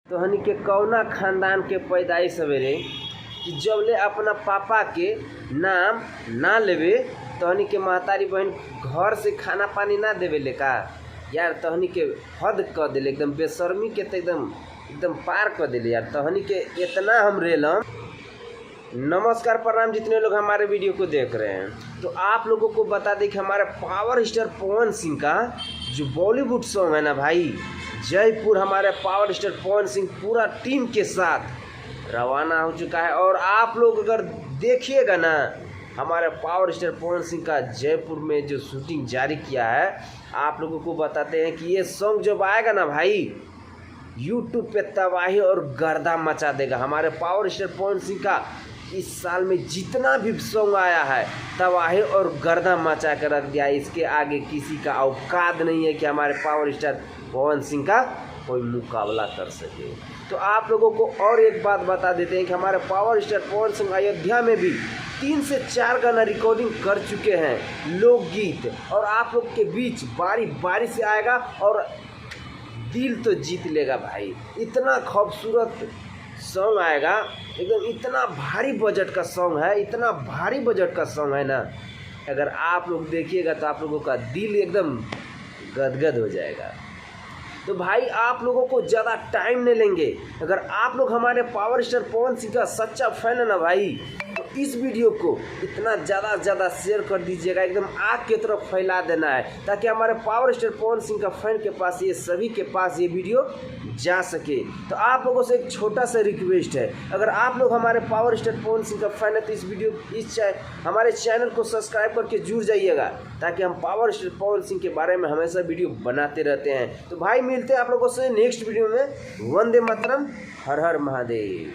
तोहनी के कौना खानदान के पैदाइश सवेरे कि जबले अपना पापा के नाम ना लेवे तोहनी के महतारी बहन घर से खाना पानी ना देवे ले का यार। तोहनी के हद कर दिले एकदम बेशर्मी के तो एकदम पार कर दिले यार। तोहनी के इतना हम रेलम। नमस्कार प्रणाम जितने लोग हमारे वीडियो को देख रहे हैं, तो आप लोगों को बता दें कि हमारे पावर स्टार पवन सिंह का जो बॉलीवुड सॉन्ग है ना भाई, जयपुर हमारे पावर स्टार पवन सिंह पूरा टीम के साथ रवाना हो चुका है। और आप लोग अगर देखिएगा ना, हमारे पावर स्टार पवन सिंह का जयपुर में जो शूटिंग जारी किया है, आप लोगों को बताते हैं कि ये सॉन्ग जब आएगा ना भाई, यूट्यूब पे तबाही और गर्दा मचा देगा। हमारे पावर स्टार पवन सिंह का इस साल में जितना भी सॉन्ग आया है तबाही और गर्दा मचा कर रख दिया। इसके आगे किसी का औकात नहीं है कि हमारे पावर स्टार पवन सिंह का कोई मुकाबला कर सके। तो आप लोगों को और एक बात बता देते हैं कि हमारे पावर स्टार पवन सिंह अयोध्या में भी 3 से 4 गाना रिकॉर्डिंग कर चुके हैं लोकगीत, और आप लोग के बीच बारी बारी से आएगा और दिल तो जीत लेगा भाई। इतना खूबसूरत सॉन्ग आएगा, एकदम इतना भारी बजट का सॉन्ग है, इतना भारी बजट का सॉन्ग है ना, अगर आप लोग देखिएगा तो आप लोगों का दिल एकदम गदगद हो जाएगा। तो भाई आप लोगों को ज़्यादा टाइम नहीं लेंगे। अगर आप लोग हमारे पावर स्टार पवन सिंह का सच्चा फैन है ना भाई, तो इस वीडियो को इतना ज़्यादा शेयर कर दीजिएगा, एकदम आग की तरफ फैला देना है, ताकि हमारे पावर स्टार पवन सिंह का फैन के पास, ये सभी के पास ये वीडियो जा सके। तो आप लोगों से एक छोटा सा रिक्वेस्ट है, अगर आप लोग हमारे पावर स्टार पवन सिंह का फैन है तो इस हमारे चैनल को सब्सक्राइब करके जुड़ जाइएगा, ताकि हम पावर स्टार पवन सिंह के बारे में हमेशा वीडियो बनाते रहते हैं। तो भाई मिलते हैं आप लोगों से नेक्स्ट वीडियो में। वंदे मातरम, हर हर महादेव।